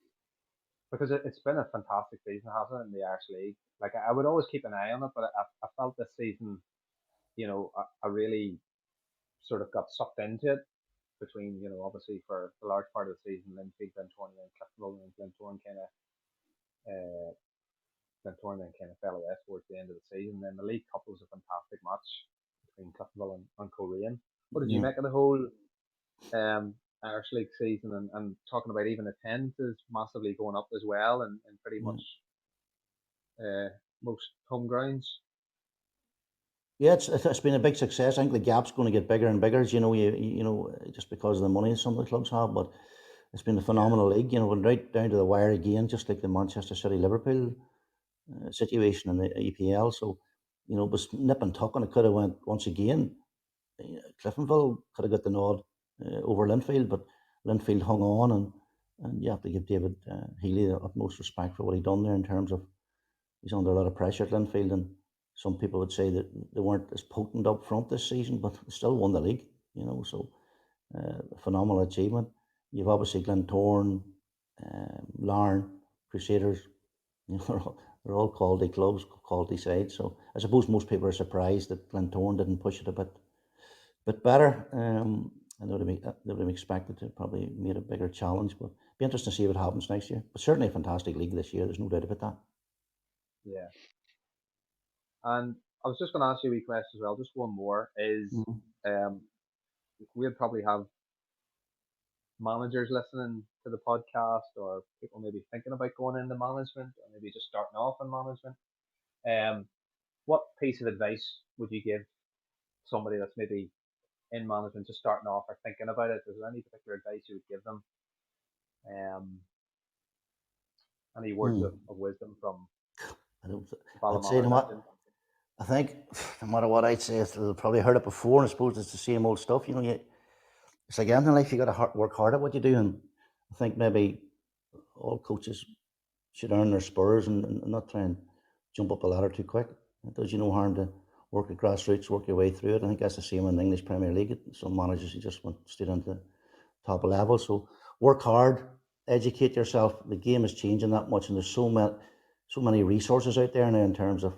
Because it's been a fantastic season, hasn't it, in the Irish League? Like I would always keep an eye on it, but I felt this season, I really sort of got sucked into it between, obviously for the large part of the season, Linfield, Glentoran, and Cliftonville, and uh, Glentoran then kind of fell away towards the end of the season. Then the League Cup was a fantastic match between Cliftonville and Coleraine. What did you Yeah. make of the whole Irish League season, and talking about even attendances massively going up as well, and pretty Yeah. much uh, most home grounds. Yeah, it's been a big success. I think the gap's going to get bigger and bigger, as you know, just because of the money some of the clubs have. But it's been a Yeah, phenomenal league. You know, went right down to the wire again, just like the Manchester City Liverpool situation in the EPL. So, you know, it was nip and tuck, and it could have went once again. Cliftonville could have got the nod over Linfield, but Linfield hung on, and you have to give David Healy the utmost respect for what he done there in terms of he's under a lot of pressure at Linfield, and some people would say that they weren't as potent up front this season, but they still won the league. You know, so phenomenal achievement. You've obviously Glentoran, Larne, Crusaders. You know, they're all quality clubs, quality sides. So I suppose most people are surprised that Glentoran didn't push it a bit better. I know they would have expected to probably made a bigger challenge, but be interesting to see what happens next year. But certainly a fantastic league this year. There's no doubt about that. yeah. And I was just going to ask you a wee question as well. Just one more is, Mhm. um, we'll probably have managers listening to the podcast, or people maybe thinking about going into management, or maybe just starting off in management. Um, what piece of advice would you give somebody that's maybe in management, just starting off or thinking about it? Is there any particular advice you would give them? Um, Any words of wisdom from I'd say, Ballinamallard? I think no matter what I'd say, they'll probably heard it before, and I suppose it's the same old stuff. It's like anything in life, you got to work hard at what you do, and I think maybe all coaches should earn their spurs and not try and jump up the ladder too quick. It does you no harm to work at grassroots, work your way through it. I think that's the same in the English Premier League. Some managers, you just went straight into the top level. So work hard, educate yourself. The game is changing that much, and there's so many resources out there now in terms of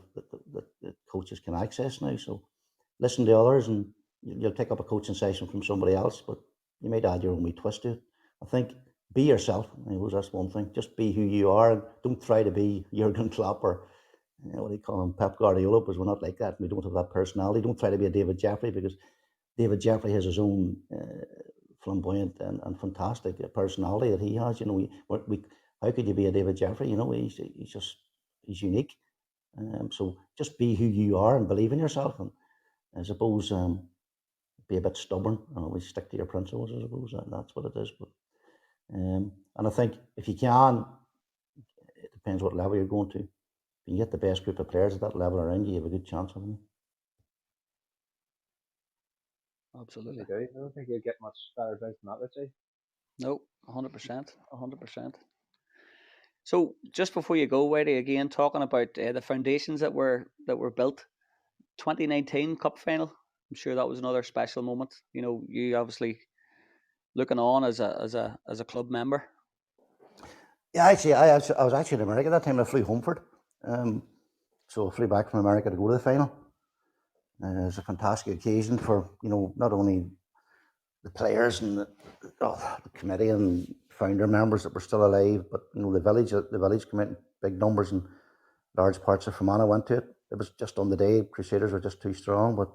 that coaches can access now. So listen to others, and you'll pick up a coaching session from somebody else, but you might add your own wee twist to it. I think be yourself. I suppose that's one thing. Just be who you are, and don't try to be Jurgen Klopp or what do you call him, Pep Guardiola, because we're not like that. We don't have that personality. Don't try to be a David Jeffrey, because David Jeffrey has his own flamboyant and fantastic personality that he has. How could you be a David Jeffrey? He's unique. So just be who you are and believe in yourself, and I suppose be a bit stubborn and always stick to your principles. I suppose that's what it is. But and I think if you can, it depends what level you're going to. If you can get the best group of players at that level around you, you have a good chance of them. Absolutely. I don't think you'll get much better advice than that, Richie. No, 100%, 100%. So just before you go, Whitey, again talking about the foundations that were built, 2019 Cup final. I'm sure that was another special moment. You obviously looking on as a club member. Yeah, actually, I was actually in America that time. I flew home for it, so I flew back from America to go to the final. It was a fantastic occasion for not only the players and the committee and founder members that were still alive, but the village came out in big numbers, and large parts of Fermanagh went to it. It was just on the day. Crusaders were just too strong, but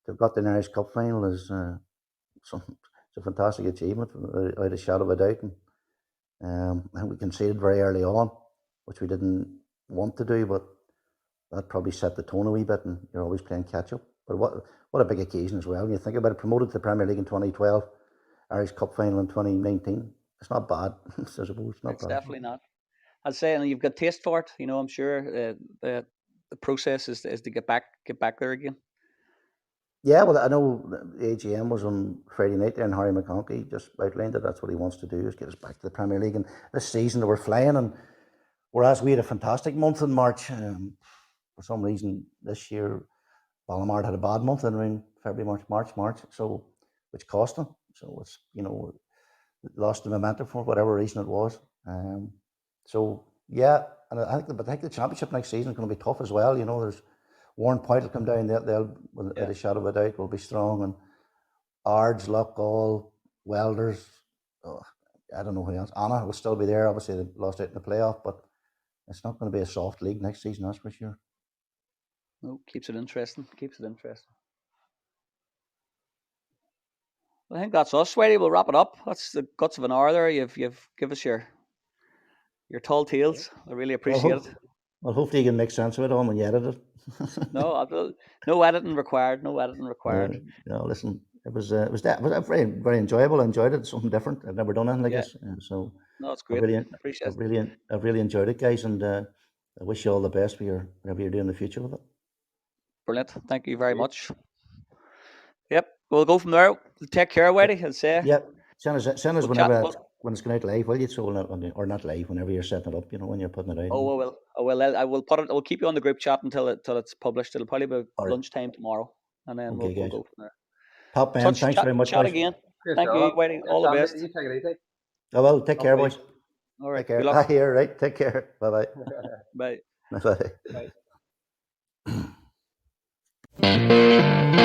they've got the Irish Cup final is it's a fantastic achievement without a shadow of a doubt. And I think we conceded very early on, which we didn't want to do, but that probably set the tone a wee bit, and you're always playing catch up. But what a big occasion as well. When you think about it, promoted to the Premier League in 2012, Irish Cup final in 2019. It's not bad, I suppose. It's not It's bad. definitely not. I'd say, and you've got taste for it. I'm sure the process is to get back there again. Yeah, well, I know the AGM was on Friday night there, and Harry McConkey just outlined that that's what he wants to do, is get us back to the Premier League. And this season they were flying, and whereas we had a fantastic month in March, for some reason this year Ballinamallard had a bad month in around February, March, so which cost them. So it's lost the momentum for whatever reason it was. So yeah, and I think the championship next season is going to be tough as well. There's Warren Point will come down. They'll without a shadow of a doubt will be strong, and Ards, Loughgall, Welders. I don't know who else. Anna will still be there. Obviously, they lost out in the playoff, but it's not going to be a soft league next season, that's for sure. No, keeps it interesting. I think that's us, Whitey. We'll wrap it up. That's the guts of an hour there. You've give us your tall tales. I really appreciate it. Well, hopefully you can make sense of it all when you edit it. No editing required. No, listen, it was very, very enjoyable. I enjoyed it. It's something different. I've never done anything like this, so no, it's great. I've really enjoyed it, guys, and I wish you all the best for whatever you're doing in the future with it. Brilliant. Thank you very much. Yep, we'll go from there. Take care, Whitey. I'll say. Yep. Send us whenever when it's going out live, will you? So or not live, whenever you're setting it up, when you're putting it out. Oh, I will put it. I'll keep you on the group chat until it's published. It'll probably be lunchtime tomorrow, and then we'll go from there. Top man, thanks very much, chat guys. again. Thank you, Whitey. All the best. You take it easy. I will. Take care, boys. All right. Take care. Good luck. Right. Take care. Bye-bye. Bye. Bye. Bye.